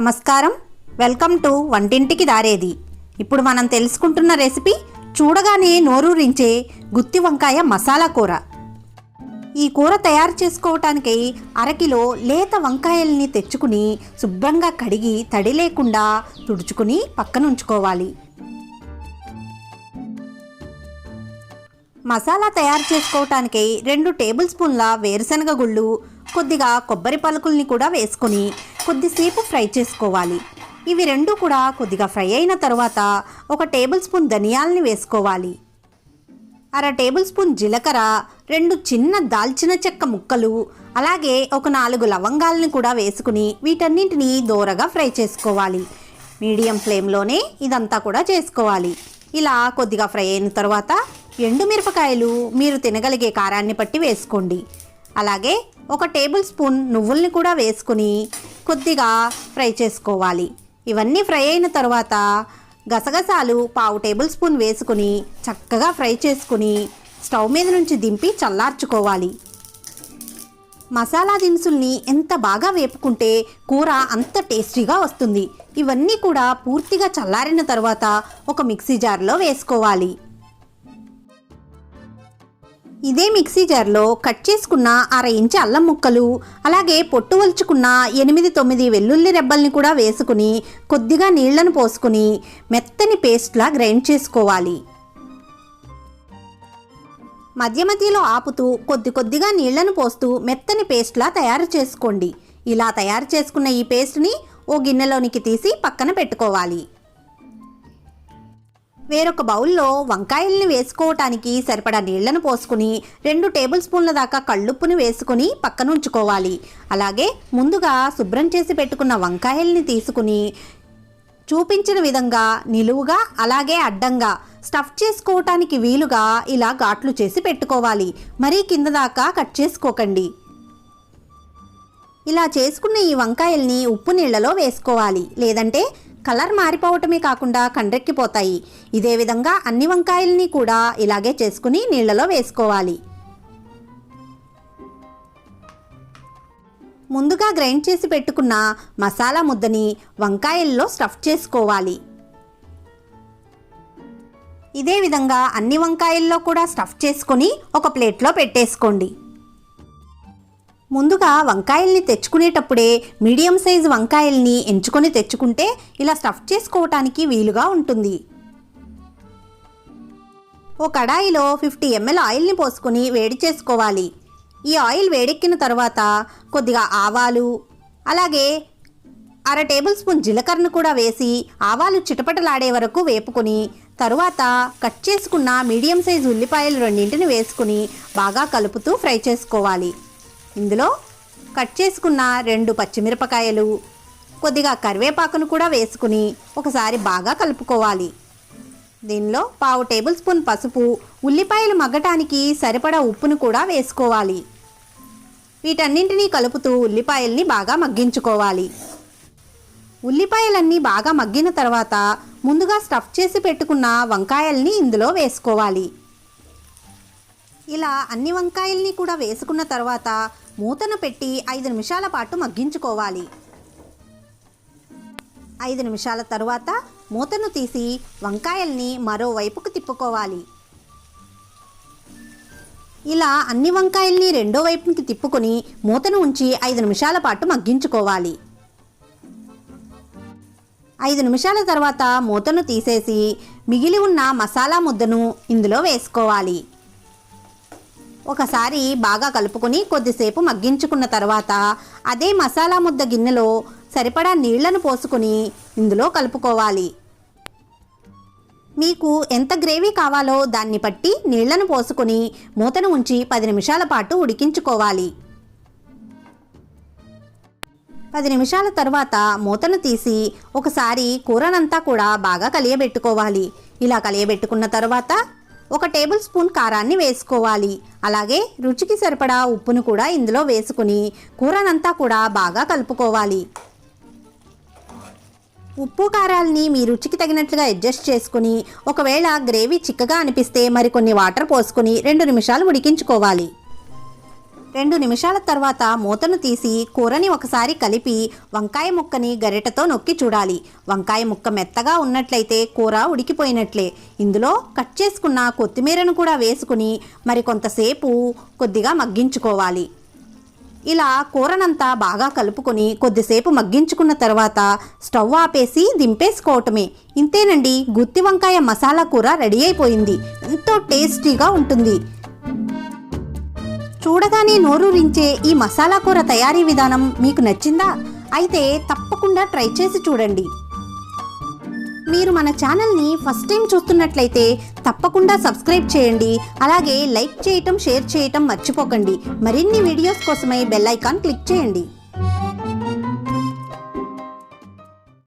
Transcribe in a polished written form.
నమస్కారం, welcome to వంటింటికి దారేది. ఇప్పుడు మనం తెలుసుకుంటున్న రెసిపీ చూడగానే నోరూరించే గుత్తి వంకాయ మసాలా కూర. ఈ కూర తయారు చేసుకోవటానికి అరకిలో లేత వంకాయల్ని తెచ్చుకుని శుభ్రంగా కడిగి తడి లేకుండా తుడుచుకుని పక్కన ఉంచుకోవాలి. మసాలా తయారు చేసుకోవటానికి 2 టేబుల్ స్పూన్ల వేరుశనగ గుళ్ళు, కొద్దిగా కొబ్బరి పలుకుల్ని కూడా వేసుకొని కొద్దిసేపు ఫ్రై చేసుకోవాలి. ఇవి రెండు కూడా కొద్దిగా ఫ్రై అయిన తర్వాత 1 టేబుల్ స్పూన్ ధనియాలని వేసుకోవాలి. 1/2 టేబుల్ స్పూన్ జీలకర్ర, 2 చిన్న దాల్చిన చెక్క ముక్కలు, అలాగే 4 లవంగాలని కూడా వేసుకుని వీటన్నింటినీ దోరగా ఫ్రై చేసుకోవాలి. మీడియం ఫ్లేమ్లోనే ఇదంతా కూడా చేసుకోవాలి. ఇలా కొద్దిగా ఫ్రై అయిన తర్వాత ఎండుమిరపకాయలు మీరు తినగలిగే కారాన్ని బట్టి వేసుకోండి. అలాగే 1 టేబుల్ స్పూన్ నువ్వుల్ని కూడా వేసుకుని కొద్దిగా ఫ్రై చేసుకోవాలి. ఇవన్నీ ఫ్రై అయిన తర్వాత గసగసాలు 1/2 టేబుల్ స్పూన్ వేసుకుని చక్కగా ఫ్రై చేసుకుని స్టవ్ మీద నుంచి దింపి చల్లార్చుకోవాలి. మసాలా దినుసుల్ని ఎంత బాగా వేపుకుంటే కూర అంత టేస్టీగా వస్తుంది. ఇవన్నీ కూడా పూర్తిగా చల్లారిన తర్వాత ఒక మిక్సీ జార్లో వేసుకోవాలి. ఇదే మిక్సీ జార్లో కట్ చేసుకున్న 1/2 ఇంచు అల్లం ముక్కలు, అలాగే పొట్టు వలుచుకున్న 8-9 వెల్లుల్లి రెబ్బల్ని కూడా వేసుకుని కొద్దిగా నీళ్లను పోసుకుని మెత్తని పేస్ట్లా గ్రైండ్ చేసుకోవాలి. మధ్య మధ్యలో ఆపుతూ కొద్దిగా నీళ్లను పోస్తూ మెత్తని పేస్ట్లా తయారు చేసుకోండి. ఇలా తయారు చేసుకున్న ఈ పేస్ట్ని ఓ గిన్నెలోనికి తీసి పక్కన పెట్టుకోవాలి. వేరొక బౌల్లో వంకాయల్ని వేసుకోవటానికి సరిపడా నీళ్లను పోసుకుని 2 టేబుల్ స్పూన్ల దాకా కళ్ళుప్పుని వేసుకుని పక్కన ఉంచుకోవాలి. అలాగే ముందుగా శుభ్రం చేసి పెట్టుకున్న వంకాయల్ని తీసుకుని చూపించిన విధంగా నిలువుగా అలాగే అడ్డంగా స్టఫ్ చేసుకోవటానికి వీలుగా ఇలా ఘాట్లు చేసి పెట్టుకోవాలి. మరీ కింద దాకా కట్ చేసుకోకండి. ఇలా చేసుకున్న ఈ వంకాయల్ని ఉప్పు నీళ్లలో వేసుకోవాలి, లేదంటే కలర్ మారిపోవటమే కాకుండా కండ్రెక్కిపోతాయి. ఇదే విధంగా అన్ని వంకాయల్ని కూడా ఇలాగే చేసుకుని నీళ్లలో వేసుకోవాలి. ముందుగా గ్రైండ్ చేసి పెట్టుకున్న మసాలా ముద్దని వంకాయల్లో స్టఫ్ చేసుకోవాలి. ఇదే విధంగా అన్ని వంకాయల్లో కూడా స్టఫ్ చేసుకొని ఒక ప్లేట్లో పెట్టేసుకోండి. ముందుగా వంకాయల్ని తెచ్చుకునేటప్పుడే మీడియం సైజు వంకాయల్ని ఎంచుకొని తెచ్చుకుంటే ఇలా స్టఫ్ చేసుకోవటానికి వీలుగా ఉంటుంది. ఓ కడాయిలో 50 ml ఆయిల్ని పోసుకొని వేడి చేసుకోవాలి. ఈ ఆయిల్ వేడెక్కిన తర్వాత కొద్దిగా ఆవాలు, అలాగే 1/2 టేబుల్ స్పూన్ జీలకర్రను కూడా వేసి ఆవాలు చిటపటలాడే వరకు వేపుకొని తరువాత కట్ చేసుకున్న మీడియం సైజు ఉల్లిపాయలు 2ని వేసుకుని బాగా కలుపుతూ ఫ్రై చేసుకోవాలి. ఇందులో కట్ చేసుకున్న 2 పచ్చిమిరపకాయలు, కొద్దిగా కరివేపాకును కూడా వేసుకుని ఒకసారి బాగా కలుపుకోవాలి. దీనిలో 1/2 టేబుల్ స్పూన్ పసుపు, ఉల్లిపాయలు మగ్గటానికి సరిపడా ఉప్పును కూడా వేసుకోవాలి. వీటన్నింటినీ కలుపుతూ ఉల్లిపాయల్ని బాగా మగ్గించుకోవాలి. ఉల్లిపాయలన్నీ బాగా మగ్గిన తర్వాత ముందుగా స్టఫ్ చేసి పెట్టుకున్న వంకాయల్ని ఇందులో వేసుకోవాలి. ఇలా అన్ని వంకాయల్ని కూడా వేసుకున్న తర్వాత మూతను పెట్టి 5 నిమిషాల పాటు మగ్గించుకోవాలి. 5 నిమిషాల తర్వాత మూతను తీసి వంకాయల్ని మరోవైపుకు తిప్పుకోవాలి. ఇలా అన్ని వంకాయల్ని రెండో వైపుకి తిప్పుకొని మూతను ఉంచి 5 నిమిషాల పాటు మగ్గించుకోవాలి. 5 నిమిషాల తర్వాత మూతను తీసేసి మిగిలి ఉన్న మసాలా ముద్దను ఇందులో వేసుకోవాలి. ఒకసారి బాగా కలుపుకొని కొద్దిసేపు మగ్గించుకున్న తర్వాత అదే మసాలా ముద్ద గిన్నెలో సరిపడా నీళ్లను పోసుకొని ఇందులో కలుపుకోవాలి. మీకు ఎంత గ్రేవీ కావాలో దాన్ని బట్టి నీళ్లను పోసుకొని మూతను ఉంచి 10 నిమిషాల పాటు ఉడికించుకోవాలి. 10 నిమిషాల తర్వాత మూతను తీసి ఒకసారి కూరనంతా కూడా బాగా కలియబెట్టుకోవాలి. ఇలా కలియబెట్టుకున్న తర్వాత 1 టేబుల్ స్పూన్ కారాన్ని వేసుకోవాలి. అలాగే రుచికి సరిపడా ఉప్పును కూడా ఇందులో వేసుకుని కూరనంతా కూడా బాగా కలుపుకోవాలి. ఉప్పు కారాలని మీ రుచికి తగినట్లుగా అడ్జస్ట్ చేసుకుని ఒకవేళ గ్రేవీ చిక్కగా అనిపిస్తే మరికొన్ని వాటర్ పోసుకొని 2 నిమిషాలు ఉడికించుకోవాలి. 2 నిమిషాల తర్వాత మూతను తీసి కూరని ఒకసారి కలిపి వంకాయ ముక్కని గరిటెతో నొక్కి చూడాలి. వంకాయ ముక్క మెత్తగా ఉన్నట్లయితే కూర ఉడికిపోయినట్లే. ఇందులో కట్ చేసుకున్న కొత్తిమీరను కూడా వేసుకుని మరికొంతసేపు కొద్దిగా మగ్గించుకోవాలి. ఇలా కూరనంతా బాగా కలుపుకొని కొద్దిసేపు మగ్గించుకున్న తర్వాత స్టవ్ ఆపేసి దింపేసుకోవటమే. ఇంతేనండి, గుత్తి వంకాయ మసాలా కూర రెడీ అయిపోయింది. ఎంతో టేస్టీగా ఉంటుంది. చూడగానే నోరూరించే ఈ మసాలా కూర తయారీ విధానం మీకు నచ్చిందా? అయితే తప్పకుండా ట్రై చేసి చూడండి. మీరు మన ఛానల్ని ఫస్ట్ టైం చూస్తున్నట్లయితే తప్పకుండా సబ్స్క్రైబ్ చేయండి. అలాగే లైక్ చేయటం, షేర్ చేయటం మర్చిపోకండి. మరిన్ని వీడియోస్ కోసమై బెల్ ఐకాన్ క్లిక్ చేయండి.